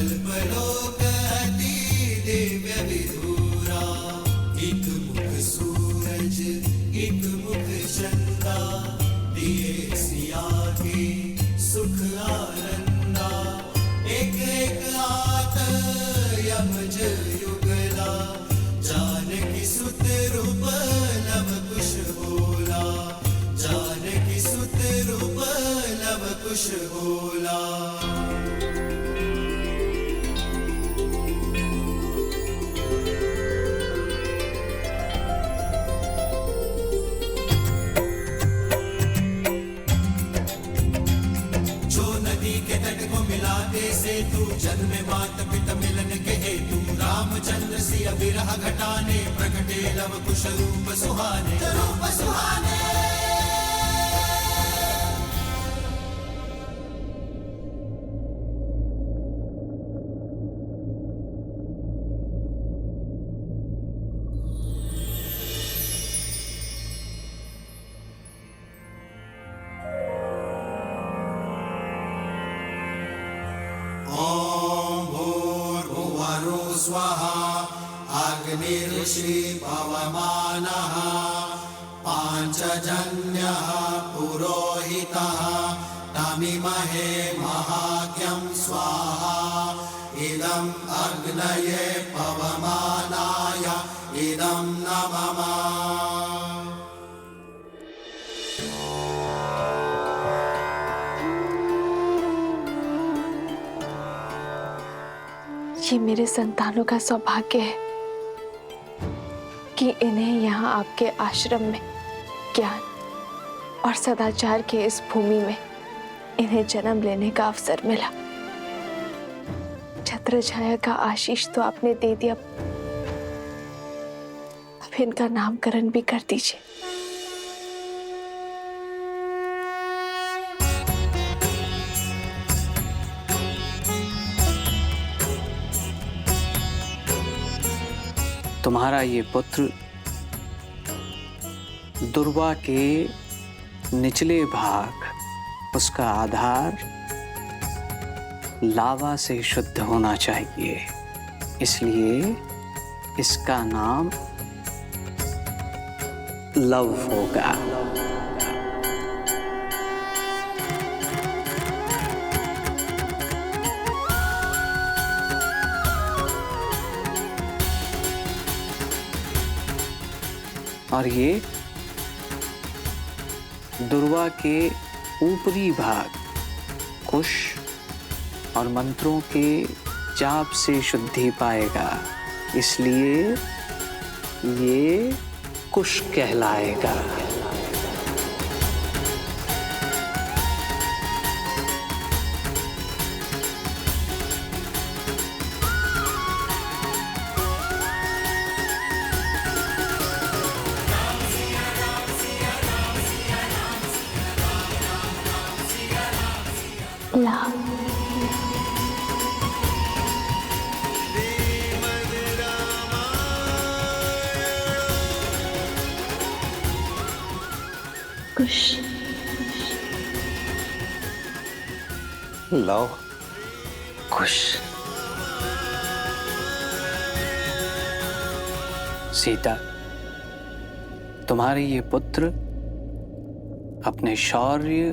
कल्पलोकहति दिव्य विधुरा, एक मुख सूरज एक मुख चंदा, दिए सिया के सुख आनंदा, एक एक आत यमज युगला, जानकी सुत रूप लव कुश बोला, जानकी सुत रूप लव कुश बोला। से तू जन्म मात पिता मिलन के हेतु, रामचंद्र सिय विरह घटाने, प्रकटे लव कुश रूप सुहाने, रूप सुहाने। स्वाहा अग्निर्षि पवमानः पांचजन्यः पुरोहितः तमिमहे महाज्ञं स्वाहा इदं अग्नये पवमानाय इदं नमः। ये मेरे संतानों का सौभाग्य है कि इन्हें यहाँ आपके आश्रम में ज्ञान और सदाचार के इस भूमि में इन्हें जन्म लेने का अवसर मिला। छत्र छाया का आशीष तो आपने दे दिया, अब इनका नामकरण भी कर दीजिए। तुम्हारा ये पुत्र दुर्वा के निचले भाग, उसका आधार लावा से शुद्ध होना चाहिए, इसलिए इसका नाम लव होगा। और ये दुर्वा के ऊपरी भाग कुश और मंत्रों के जाप से शुद्धि पाएगा, इसलिए ये कुश कहलाएगा। कुश लव कुश। सीता, तुम्हारे ये पुत्र अपने शौर्य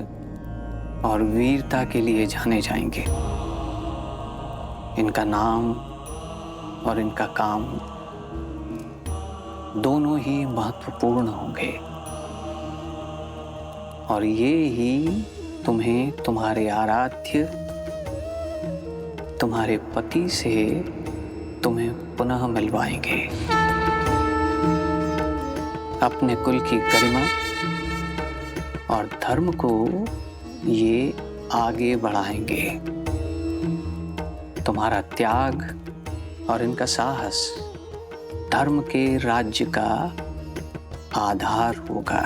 और वीरता के लिए जाने जाएंगे। इनका नाम और इनका काम दोनों ही महत्वपूर्ण होंगे, और ये ही तुम्हें तुम्हारे आराध्य तुम्हारे पति से तुम्हें पुनः मिलवाएंगे। अपने कुल की गरिमा और धर्म को ये आगे बढ़ाएंगे। तुम्हारा त्याग और इनका साहस धर्म के राज्य का आधार होगा।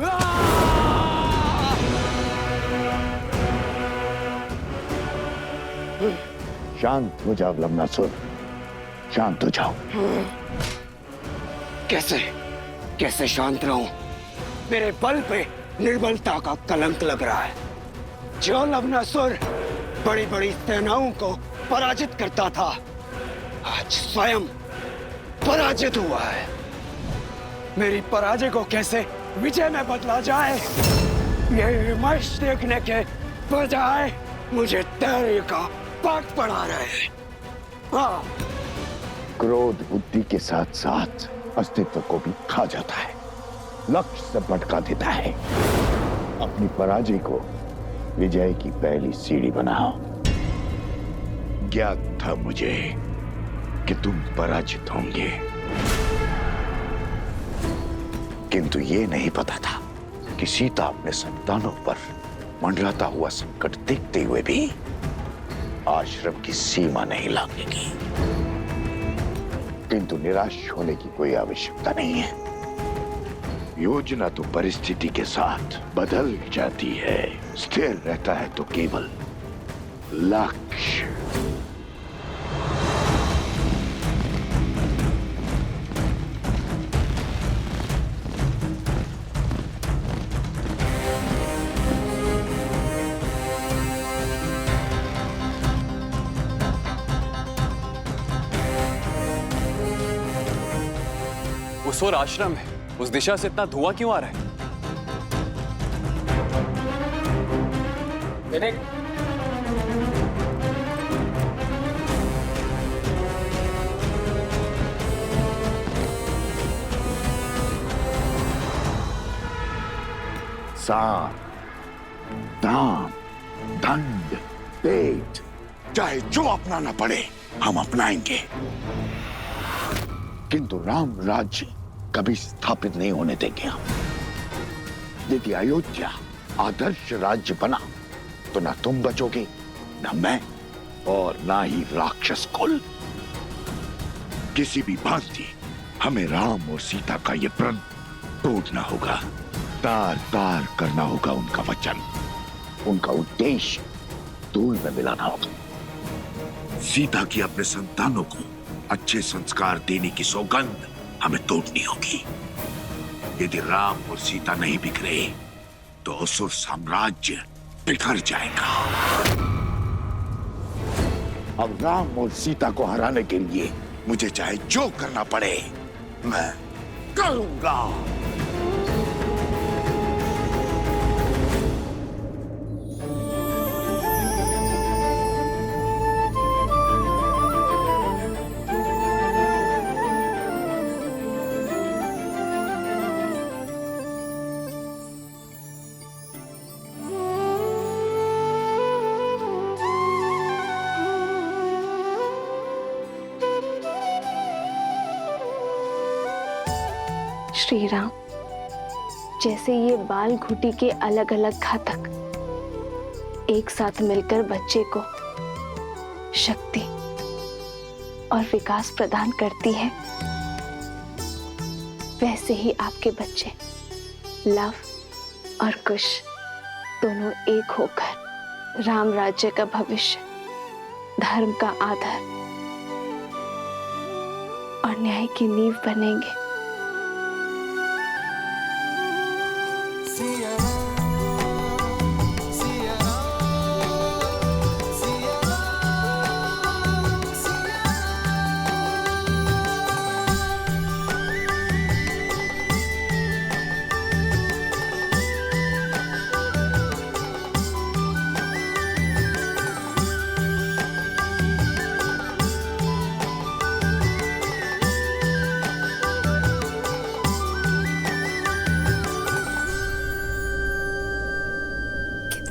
Ah! शांत हो जाओ लवनासुर, शांत हो जाओ। कैसे कैसे शांत रहूं? मेरे बल पे निर्बलता का कलंक लग रहा है। जो लवनासुर बड़ी बड़ी सेनाओं को पराजित करता था, आज स्वयं पराजित हुआ है। मेरी पराजय को कैसे विजय में बदला जाए, ये विमर्श देखने के बजाय मुझे धैर्य का पाठ पढ़ा रहे हैं। हाँ, क्रोध बुद्धि के साथ साथ अस्तित्व को भी खा जाता है, लक्ष्य से भटका देता है। अपनी पराजय को विजय की पहली सीढ़ी बनाओ। ज्ञात था मुझे कि तुम पराजित होंगे, किंतु ये नहीं पता था कि सीता अपने संतानों पर मंडराता हुआ संकट देखते हुए भी आश्रम की सीमा नहीं लांघेगी। किंतु निराश होने की कोई आवश्यकता नहीं है। योजना तो परिस्थिति के साथ बदल जाती है, स्थिर रहता है तो केवल लक्ष्य। उस ओर आश्रम है, उस दिशा से इतना धुआं क्यों आ रहा है? साम, दाम, दंड, पेट, चाहे जो अपनाना पड़े हम अपनाएंगे, किंतु राम राज्य कभी स्थापित नहीं होने देंगे हम। यदि अयोध्या आदर्श राज्य बना तो ना तुम बचोगे, ना मैं, और ना ही राक्षस कुल। किसी भी भांति हमें राम और सीता का ये प्रण तोड़ना होगा, तार तार करना होगा उनका वचन, उनका उद्देश्य धूल में मिलाना होगा। सीता की अपने संतानों को अच्छे संस्कार देने की सौगंध हमें तोड़नी होगी। यदि राम और सीता नहीं बिखरे तो असुर साम्राज्य बिखर जाएगा। अब राम और सीता को हराने के लिए मुझे चाहे जो करना पड़े मैं करूंगा। श्री राम, जैसे ये बाल घुटी के अलग अलग घातक एक साथ मिलकर बच्चे को शक्ति और विकास प्रदान करती है, वैसे ही आपके बच्चे लव और कुश दोनों एक होकर राम राज्य का भविष्य, धर्म का आधार और न्याय की नींव बनेंगे।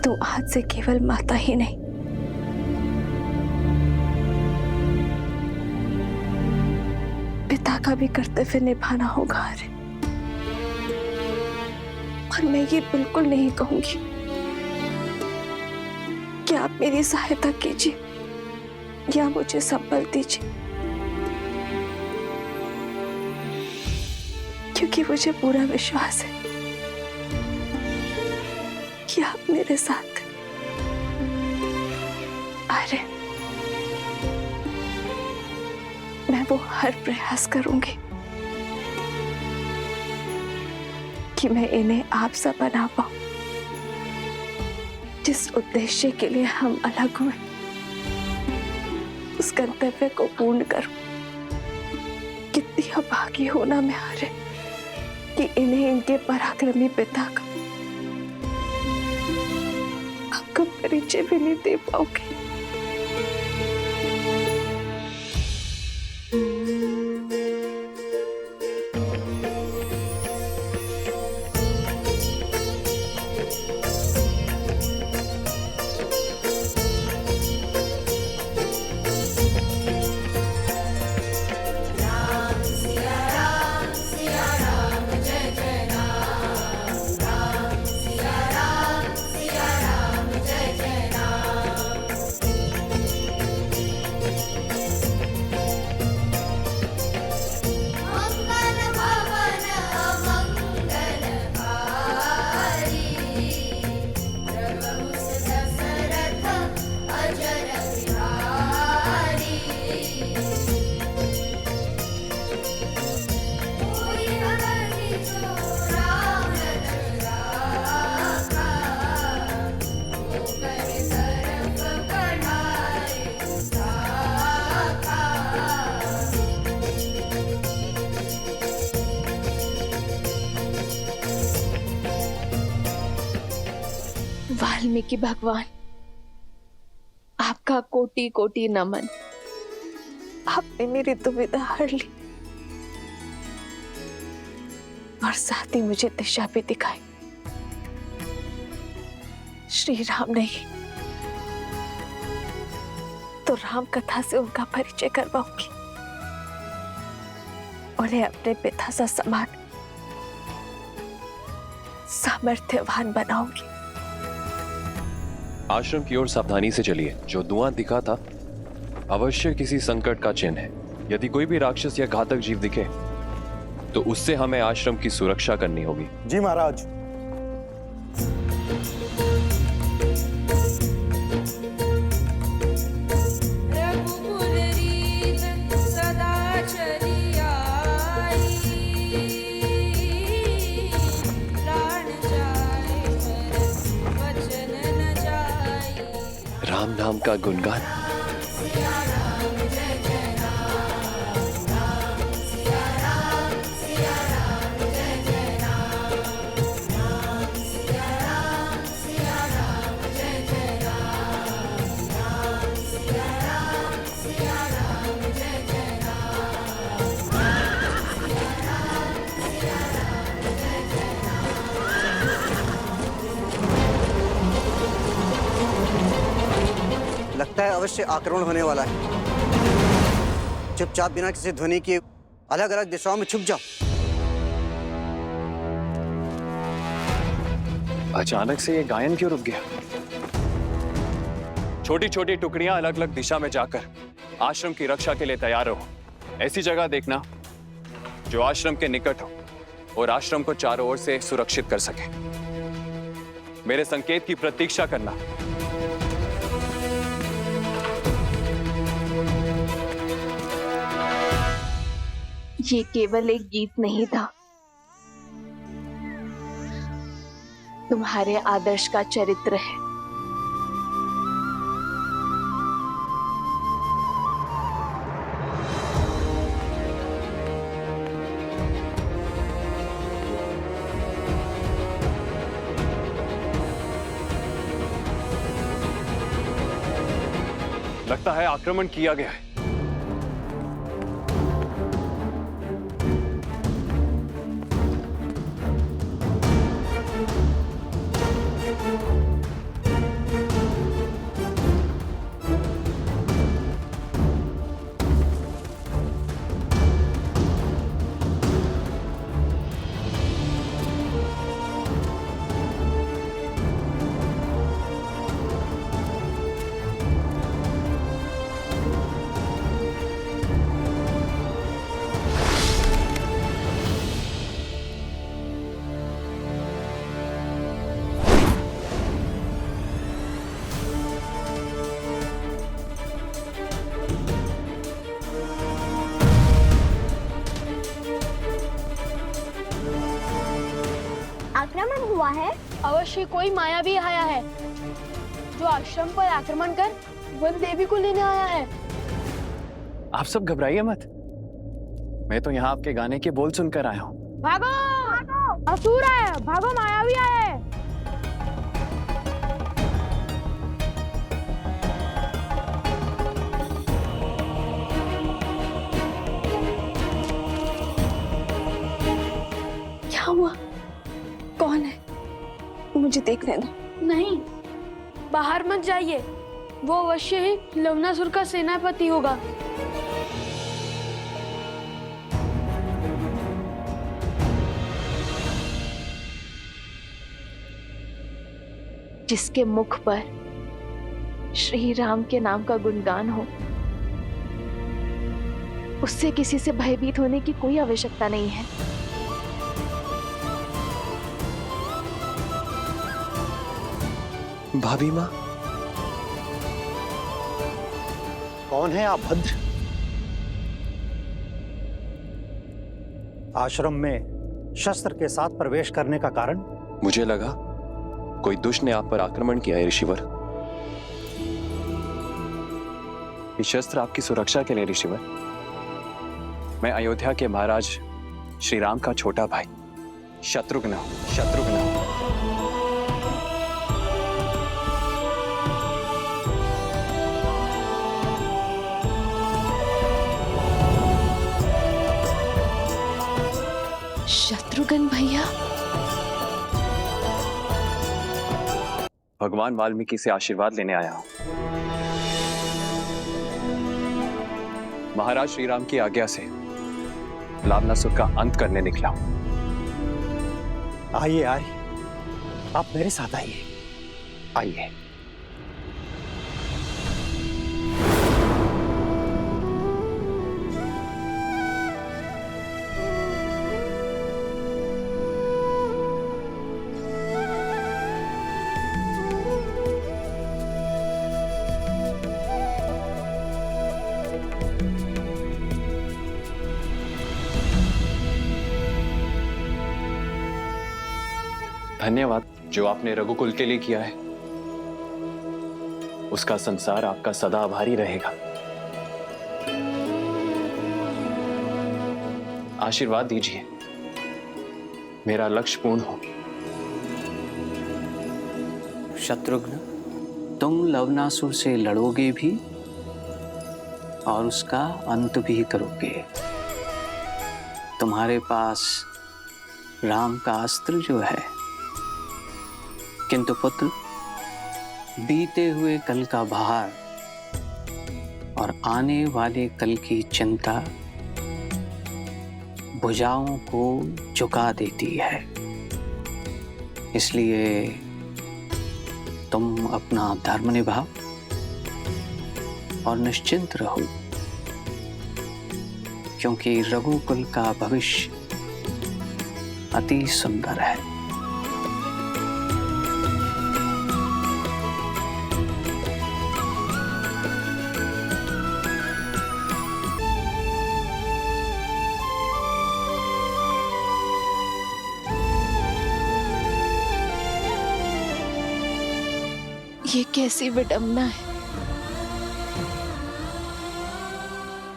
तू आज से केवल माता ही नहीं, पिता का भी कर्तव्य निभाना होगा। अरे, और मैं ये बिल्कुल नहीं कहूंगी कि आप मेरी सहायता कीजिए या मुझे संबल दीजिए, क्योंकि मुझे पूरा विश्वास है कि आप मेरे साथ। अरे, मैं वो हर प्रयास करूंगी कि मैं इन्हें आप सा बना पाऊं जिस उद्देश्य के लिए हम अलग हुए, उस गंतव्य को पूर्ण करूं। कितनी अभागी होना मैं हारे कि इन्हें इनके पराक्रमी पिता का आपका परिचय भी नहीं दे पाओगे। वाल्मीकि भगवान, आपका कोटि कोटि नमन। आपने मेरी दुविधा हर ली और साथ ही मुझे दिशा भी दिखाई। श्री राम नहीं तो राम कथा से उनका परिचय करवाऊंगी, उन्हें अपने पिता सा समान सामर्थ्यवान बनाऊंगी। आश्रम की ओर सावधानी से चलिए। जो धुआं दिखा था अवश्य किसी संकट का चिन्ह है। यदि कोई भी राक्षस या घातक जीव दिखे तो उससे हमें आश्रम की सुरक्षा करनी होगी। जी महाराज। राम नाम का गुणगान। लगता है अवश्य आक्रमण होने वाला है। चुपचाप बिना किसी ध्वनि के अलग अलग दिशाओं में छुप जाओ। अचानक से ये गायन क्यों रुक गया? छोटी छोटी टुकड़ियां अलग अलग दिशा में जाकर आश्रम की रक्षा के लिए तैयार रहो। ऐसी जगह देखना जो आश्रम के निकट हो और आश्रम को चारों ओर से सुरक्षित कर सके। मेरे संकेत की प्रतीक्षा करना। ये केवल एक गीत नहीं था, तुम्हारे आदर्श का चरित्र है। लगता है आक्रमण किया गया है। आक्रमण हुआ है? अवश्य कोई मायावी आया है जो आश्रम पर आक्रमण कर वन देवी को लेने आया है। आप सब घबराइए मत, मैं तो यहाँ आपके गाने के बोल सुनकर आया हूँ। भागो, असुर है, भागो, मायावी आया है। क्या हुआ? कौन है? मुझे देखने दो। नहीं, बाहर मत जाइए, वो अवश्य ही लवनासुर का सेनापति होगा। जिसके मुख पर श्री राम के नाम का गुणगान हो, उससे किसी से भयभीत होने की कोई आवश्यकता नहीं है। भाभी माँ, कौन है आप भद्र? आश्रम में शस्त्र के साथ प्रवेश करने का कारण? मुझे लगा कोई दुष्ट ने आप पर आक्रमण किया है ऋषिवर। ये शस्त्र आपकी सुरक्षा के लिए ऋषिवर। मैं अयोध्या के महाराज श्री राम का छोटा भाई शत्रुघ्न हूं। शत्रुघ्न भैया? भगवान वाल्मीकि से आशीर्वाद लेने आया हूं। महाराज श्री राम की आज्ञा से लावनासुर का अंत करने निकला हूं। आइए आइए, आप मेरे साथ आइए। आइए। धन्यवाद जो आपने रघुकुल के लिए किया है, उसका संसार आपका सदा आभारी रहेगा। आशीर्वाद दीजिए मेरा लक्ष्य पूर्ण हो। शत्रुघ्न, तुम लवनासुर से लड़ोगे भी और उसका अंत भी करोगे। तुम्हारे पास राम का अस्त्र जो है, किंतु पुत्र, बीते हुए कल का भार और आने वाले कल की चिंता भुजाओं को झुका देती है। इसलिए तुम अपना धर्म निभाओ और निश्चिंत रहो, क्योंकि रघुकुल का भविष्य अति सुंदर है। ये कैसी विडंबना है।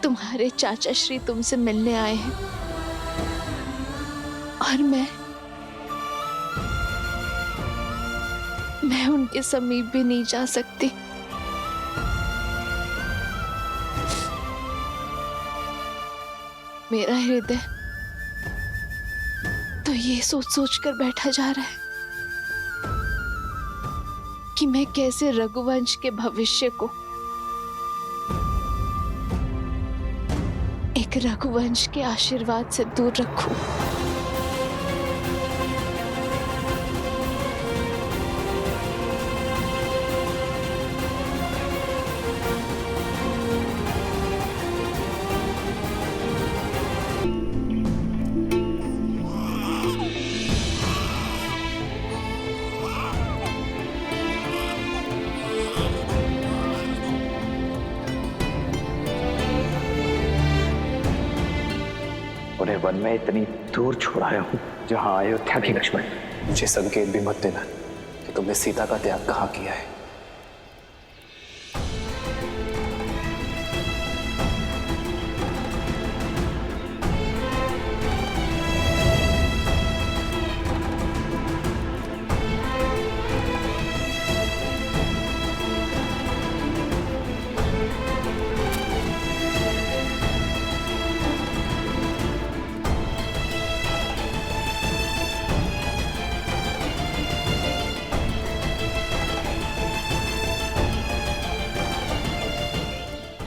तुम्हारे चाचा श्री तुमसे मिलने आए हैं और मैं उनके समीप भी नहीं जा सकती। मेरा हृदय तो ये सोच सोच कर बैठा जा रहा है कि मैं कैसे रघुवंश के भविष्य को एक रघुवंश के आशीर्वाद से दूर रखूं। उन्हें वन में इतनी दूर छोड़ाया हूं जहां अयोध्या के लक्ष्मण मुझे संकेत भी मत देना कि तुमने सीता का त्याग कहाँ किया है।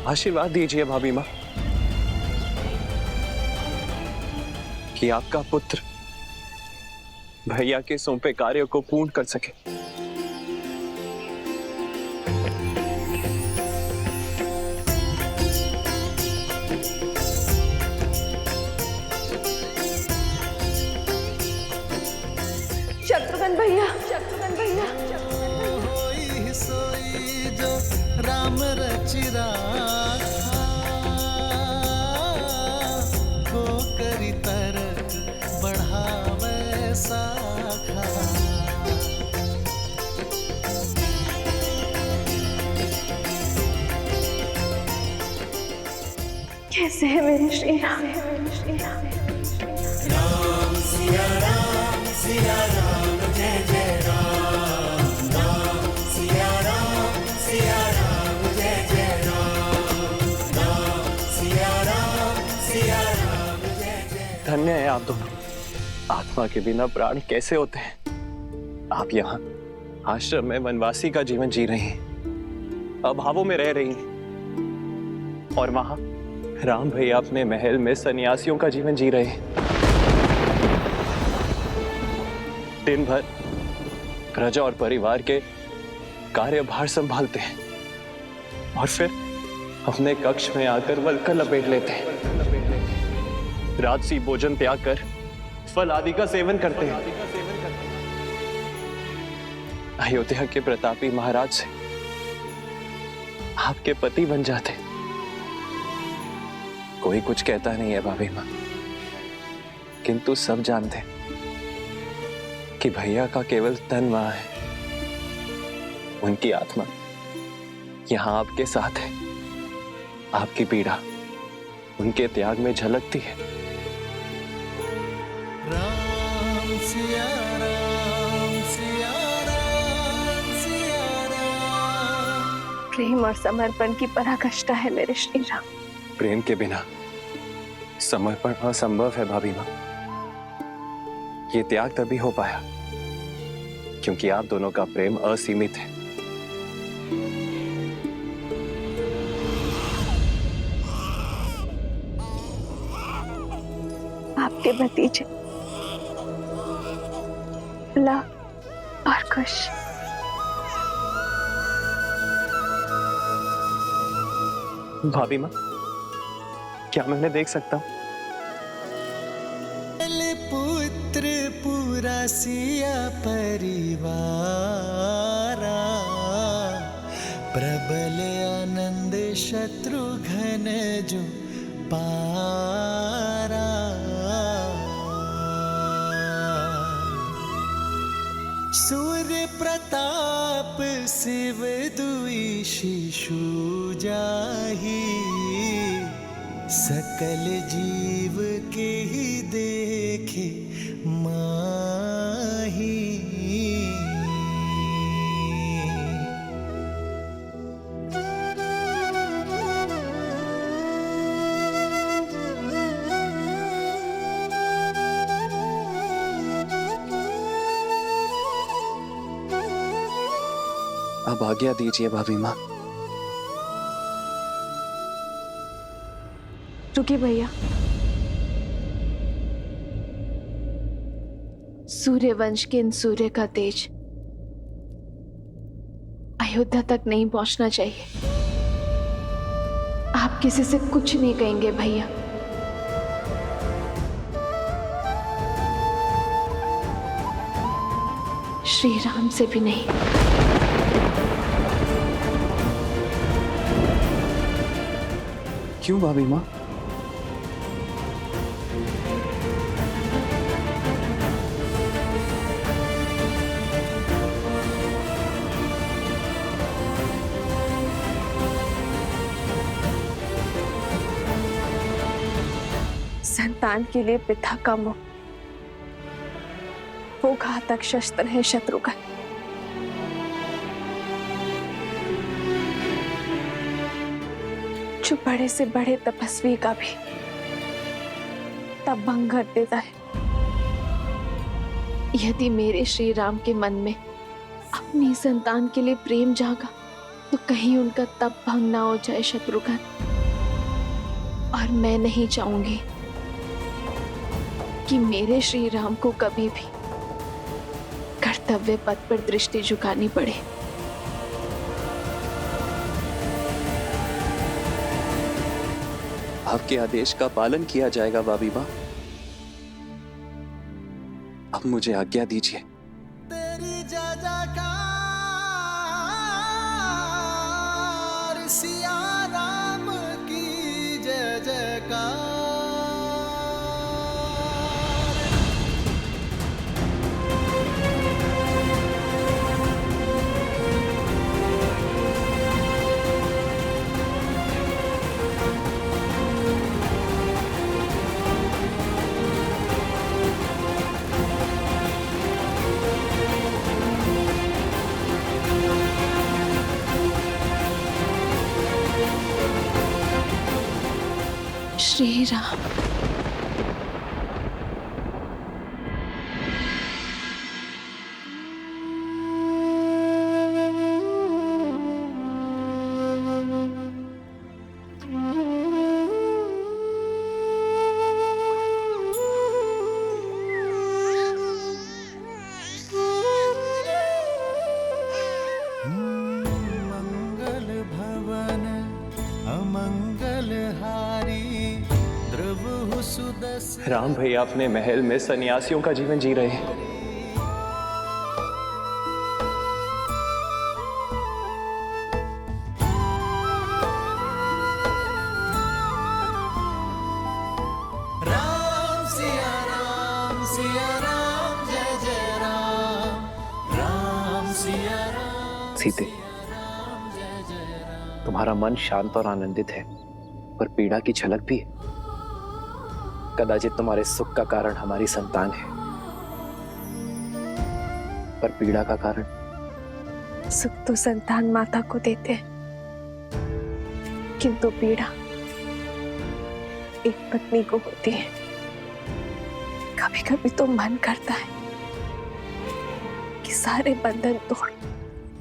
आशीर्वाद दीजिए भाभी माँ कि आपका पुत्र भैया के सौंपे कार्य को पूर्ण कर सके। शत्रुघ्न भैया, शत्रुघ्न भैया, होई सोई जो राम रचिरा को करी तरक बढ़ावे साखा। कैसे है मेरे श्री राम, मेरे श्री राम। राम सिया राम, सिया राम, जय जय राम। राम सिया राम, सिया राम, जय जय राम। राम सिया राम, सिया राम, जय जय। धन्य है आप दोनों। आत्मा के बिना प्राण कैसे होते हैं। आप यहाँ आश्रम में वनवासी का जीवन जी रही हैं, अभावों में रह रही हैं, और वहां राम भैया अपने महल में सन्यासियों का जीवन जी रहे हैं। दिन भर प्रजा और परिवार के कार्यभार संभालते हैं और फिर अपने कक्ष में आकर वल्कल लपेट लेते हैं। राजसी भोजन त्याग कर फल आदि का सेवन करते हैं। अयोध्या के प्रतापी महाराज से आपके पति बन जाते। कोई कुछ कहता नहीं है भाभी माँ, किंतु सब जानते हैं कि भैया का केवल तन वहां है, उनकी आत्मा यहां आपके साथ है। आपकी पीड़ा उनके त्याग में झलकती है। राम सिया राम, सिया राम, सिया राम। प्रेम और समर्पण की पराकाष्ठा है मेरे श्री राम। प्रेम के बिना समर्पण असंभव है भाभी माँ। ये त्याग तभी हो पाया क्योंकि आप दोनों का प्रेम असीमित है। आपके भतीजे लव और खुश। भाभी माँ, क्या मैं उन्हें देख सकता हूँ? पुत्र पूरा सिया परिवारा, प्रबल आनंद शत्रुघ्न जो पारा। सूर्य प्रताप शिव दुई शिशु जाही, सकल जीव के ही देखे माही। अब आज्ञा दीजिए भाभी माँ। रुकिए भैया, सूर्य वंश के इन सूर्य का तेज अयोध्या तक नहीं पहुंचना चाहिए। आप किसी से कुछ नहीं कहेंगे भैया। श्री राम से भी नहीं। क्यों भाभी माँ? संतान के लिए पिता का मोह वो घातक शस्त्र है शत्रुघ्न। जो बड़े से बड़े तपस्वी का भी तब भंग कर देता है। यदि मेरे श्री राम के मन में अपनी संतान के लिए प्रेम जागा तो कहीं उनका तप भंग ना हो जाए शत्रुघ्न। और मैं नहीं चाहूंगी कि मेरे श्री राम को कभी भी कर्तव्य पथ पर दृष्टि झुकानी पड़े। आपके आदेश का पालन किया जाएगा भाभी माँ। अब मुझे आज्ञा दीजिए। तेरी जय जयकार सिया राम की जय जयकार। श्री राम। मंगल भवन अमंगल हारी द्रव सुदस। राम भैया अपने महल में सन्यासियों का जीवन जी रहे हैं। राम सिया राम जय जय राम। राम सिया राम सीते, तुम्हारा मन शांत और आनंदित है, पर पीड़ा की झलक भी है। कदाचित तुम्हारे सुख का कारण हमारी संतान है, पर पीड़ा का कारण? सुख तो संतान माता को देते हैं, किंतु पीड़ा एक पत्नी को होती है। कभी कभी तो मन करता है कि सारे बंधन तोड़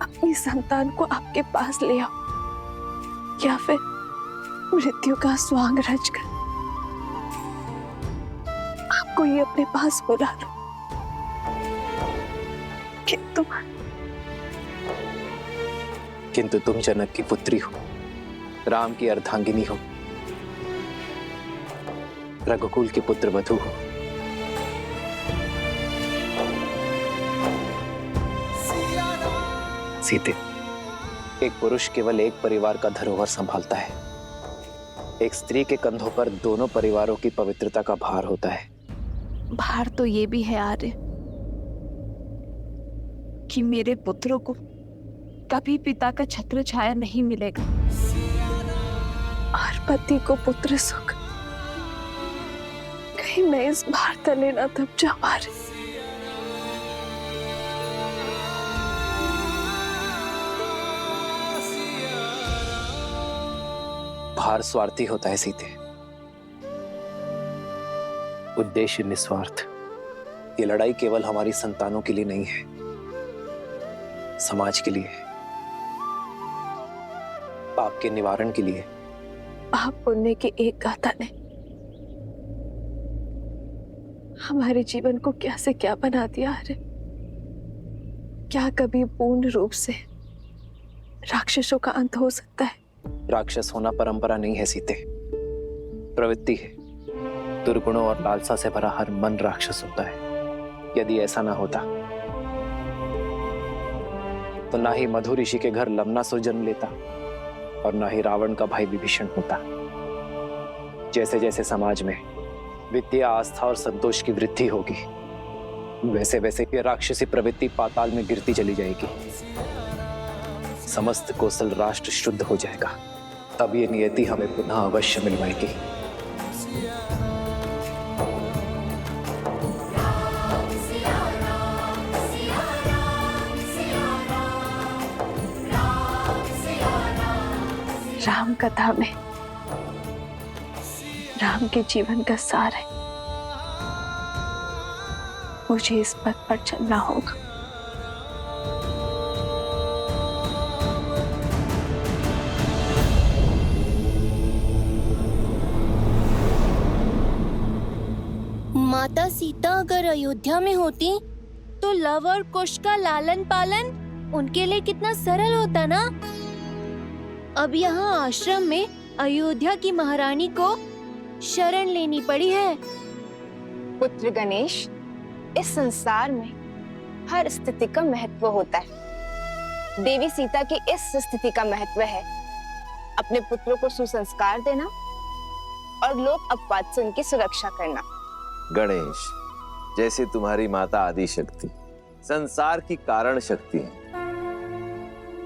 अपनी संतान को आपके पास ले आओ, या फिर मृत्यु का स्वांग रचकर आपको ये अपने पास बुला लो। किंतु तुम जनक की पुत्री हो, राम की अर्धांगिनी हो, रघुकुल के पुत्र वधू हो। सीते, एक पुरुष केवल एक परिवार का धरोहर संभालता है। एक स्त्री के कंधों पर दोनों परिवारों की पवित्रता का भार होता है। भार तो ये भी है आर्य कि मेरे पुत्रों को कभी पिता का छत्र छाया नहीं मिलेगा, और पति को पुत्र सुख। कहीं मैं इस भार तले ना दब जाऊं आर्य। भार स्वार्थी होता है सीते, उद्देश्य निस्वार्थ। ये लड़ाई केवल हमारी संतानों के लिए नहीं है, समाज के लिए है, पाप के निवारण के लिए। पाप पुण्य की एक गाथा ने हमारे जीवन को क्या से क्या बना दिया है। क्या कभी पूर्ण रूप से राक्षसों का अंत हो सकता है? राक्षस होना परंपरा नहीं है सीते, प्रवृत्ति है। दुर्गुणों और लालसा से भरा हर मन राक्षस होता है। यदि ऐसा ना होता तो ना ही मधु ऋषि के घर लवनासुर जन्म लेता और ना ही रावण का भाई विभीषण होता। जैसे जैसे समाज में विद्या, आस्था और संतोष की वृद्धि होगी, वैसे वैसे ये राक्षसी प्रवृत्ति पाताल में गिरती चली जाएगी। समस्त कौशल राष्ट्र शुद्ध हो जाएगा, तब ये नियति हमें पुनः अवश्य मिलवाएगी। राम कथा में राम के जीवन का सार है। मुझे इस पथ पर चलना होगा। माता सीता अगर अयोध्या में होती तो लव और कुश का लालन पालन उनके लिए कितना सरल होता ना। अब यहाँ आश्रम में अयोध्या की महारानी को शरण लेनी पड़ी है। पुत्र गणेश, इस संसार में हर स्थिति का महत्व होता है। देवी सीता की इस स्थिति का महत्व है अपने पुत्रों को सुसंस्कार देना और लोक अपवाद से उनकी सुरक्षा करना। गणेश, जैसे तुम्हारी माता आदिशक्ति संसार की कारण शक्ति है,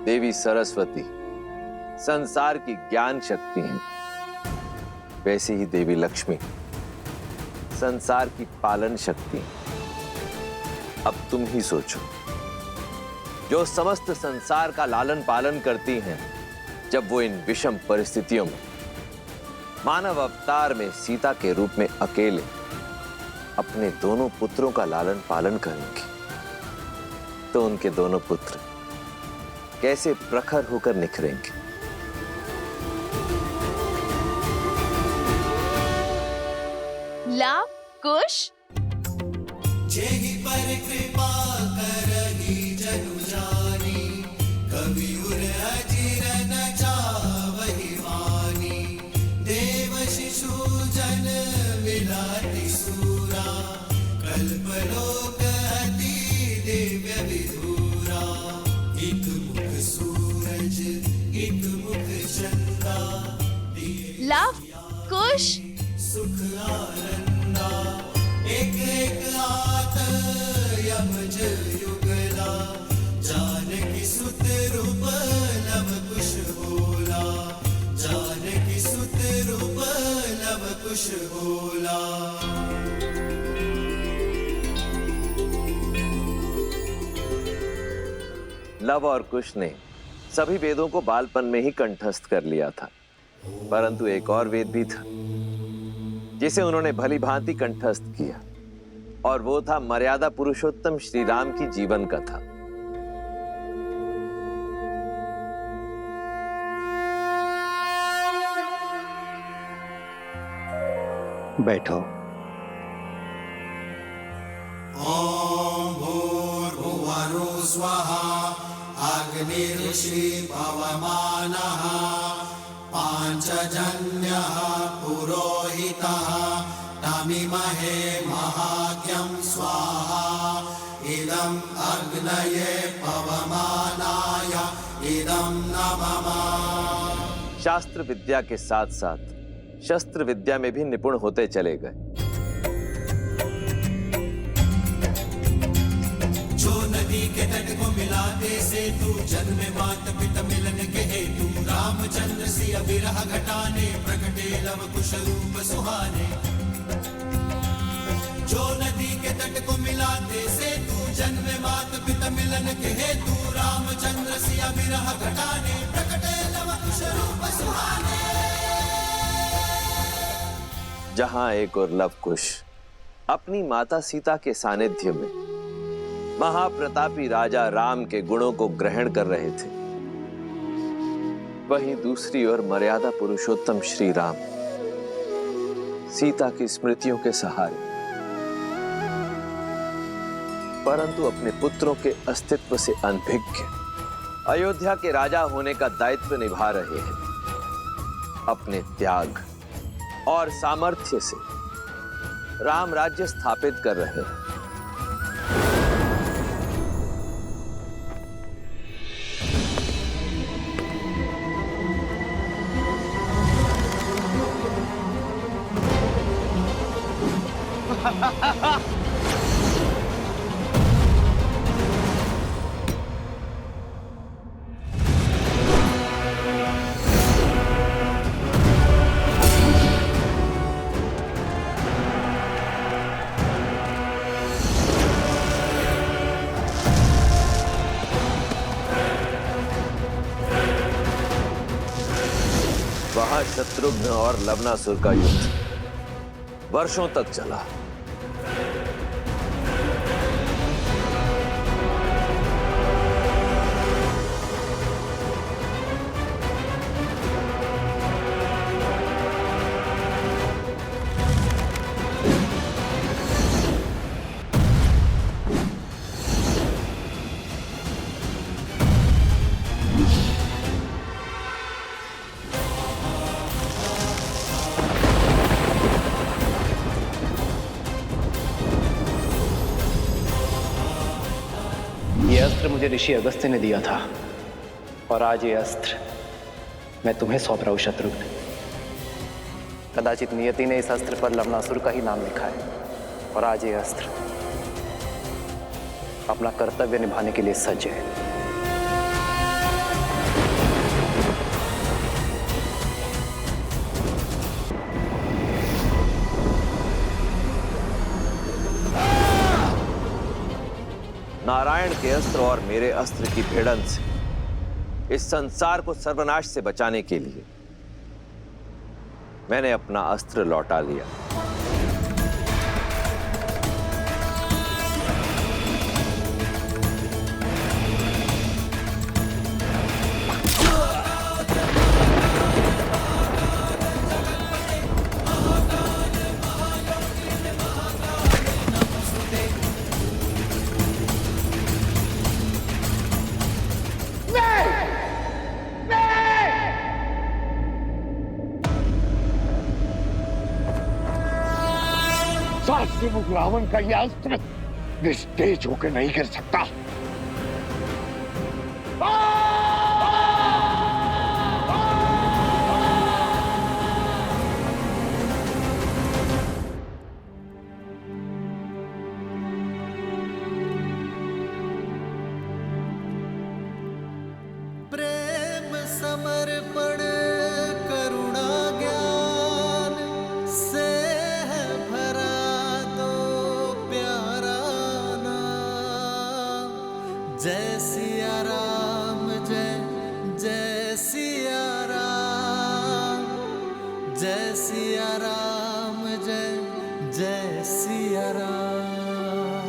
देवी सरस्वती संसार की ज्ञान शक्ति है, वैसे ही देवी लक्ष्मी संसार की पालन शक्ति है। अब तुम ही सोचो, जो समस्त संसार का लालन पालन करती हैं, जब वो इन विषम परिस्थितियों में मानव अवतार में सीता के रूप में अकेले अपने दोनों पुत्रों का लालन पालन करेंगे, तो उनके दोनों पुत्र कैसे प्रखर होकर निखरेंगे। लव कुश, जेहि पर कृपा करहि जनु जानी, कवि उर अजिर न जावहि वानी। देव शिशु जन विलाति सूरा, कल्पलोक अति दिव्य विधूरा। एक मुख सूरज एक मुख चंदा, लव कुश, सुख आनंदा। एक एक आत यमज युगला, जानकी सुत रूप लव कुश बोला। जानकी सुत रूप लव कुश बोला। लव और कुश ने सभी वेदों को बालपन में ही कंठस्थ कर लिया था, परंतु एक और वेद भी था जिसे उन्होंने भली भांति कंठस्थ किया, और वो था मर्यादा पुरुषोत्तम श्री राम की जीवन कथा। बैठो। ओम भूर्भुवः स्वहा, अग्निर्षि पवमानः, पांचजन्यः पुरोहितः, तमिमहे महाज्ञं स्वाहा। इदं अग्नये पवमानाय, इदं नमः। शास्त्र विद्या के साथ साथ शस्त्र विद्या में भी निपुण होते चले गए। जो नदी के तट को मिलाते सेतु, जन्मे मात पिता मिलन के हेतु। रामचंद्र सिय विरह घटाने, प्रकटे लव कुश रूप सुहाने। जो नदी के तट को मिलाते सेतु, जन्मे मात पिता मिलन के हेतु। रामचंद्र सिय विरह घटाने, प्रकटे लव कुश रूप सुहाने। जहां एक और लव कुश अपनी माता सीता के सानिध्य में महाप्रतापी राजा राम के गुणों को ग्रहण कर रहे थे, वहीं दूसरी ओर मर्यादा पुरुषोत्तम श्री राम सीता की स्मृतियों के सहारे परंतु अपने पुत्रों के अस्तित्व से अनभिज्ञ अयोध्या के राजा होने का दायित्व निभा रहे हैं। अपने त्याग और सामर्थ्य से राम राज्य स्थापित कर रहे हैं। शत्रुघ्न और लवनासुर का युद्ध वर्षों तक चला। ये अस्त्र मुझे ऋषि अगस्त्य ने दिया था और आज ये अस्त्र मैं तुम्हें सौंप रहा हूं शत्रुघ्न। कदाचित नियति ने इस अस्त्र पर लवनासुर का ही नाम लिखा है और आज ये अस्त्र अपना कर्तव्य निभाने के लिए सज्ज है। नारायण के अस्त्र और मेरे अस्त्र की भिड़ंत से इस संसार को सर्वनाश से बचाने के लिए मैंने अपना अस्त्र लौटा लिया। सहस्त्रमुख रावण का यह अस्त्र निस्तेज होकर नहीं गिर सकता। प्रेम समर्पण करुणा ज्ञान से है भरा दो प्यारा नाम। जय सिया राम, जय जय सिया राम, जय सिया राम, जय जय सिया राम।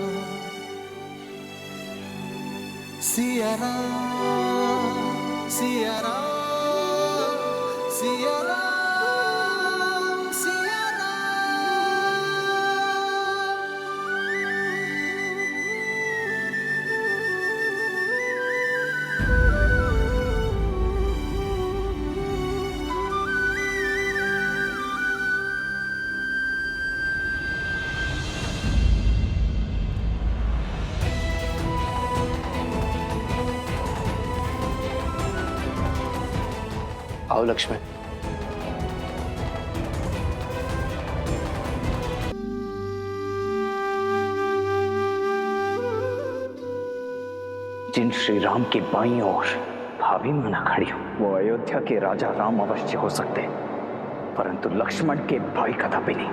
सिया राम, सिया राम, सिया राम, सिया राम। आओ लक्ष्मण। जिन श्री राम की बाईं ओर भाभी माना खड़ी हो वो अयोध्या के राजा राम अवश्य हो सकते, परंतु लक्ष्मण के भाई कदापि नहीं।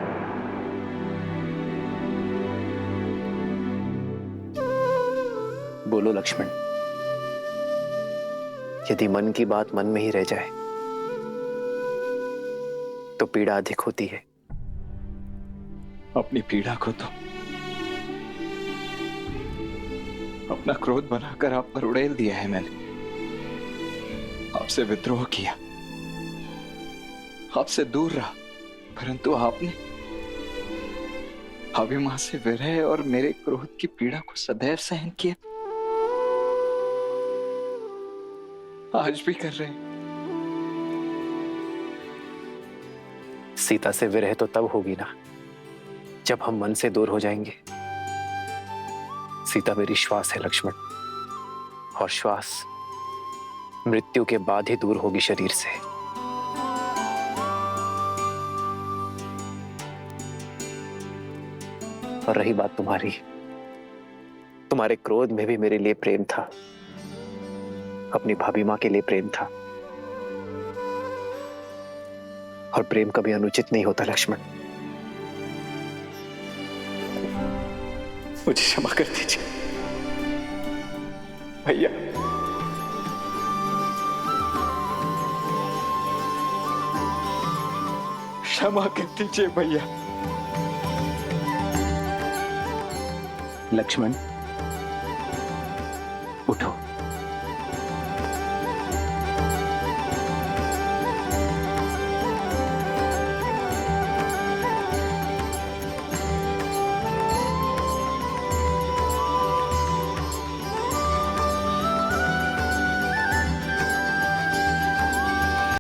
बोलो लक्ष्मण, यदि मन की बात मन में ही रह जाए तो पीड़ा अधिक होती है। अपनी पीड़ा को तो अपना क्रोध बनाकर आप पर उड़ेल दिया है मैंने। आपसे विद्रोह किया, आपसे दूर रहा, परंतु आपने अभिमान से विरह और मेरे क्रोध की पीड़ा को सदैव सहन किया। आज भी कर रहे हैं। सीता से विरह तो तब होगी ना जब हम मन से दूर हो जाएंगे। सीता मेरी श्वास है लक्ष्मण, और श्वास मृत्यु के बाद ही दूर होगी शरीर से। और रही बात तुम्हारी, तुम्हारे क्रोध में भी मेरे लिए प्रेम था, अपनी भाभी मां के लिए प्रेम था, और प्रेम कभी अनुचित नहीं होता लक्ष्मण। मुझे क्षमा कर दीजिए भैया। क्षमा कर दीजिए भैया। लक्ष्मण,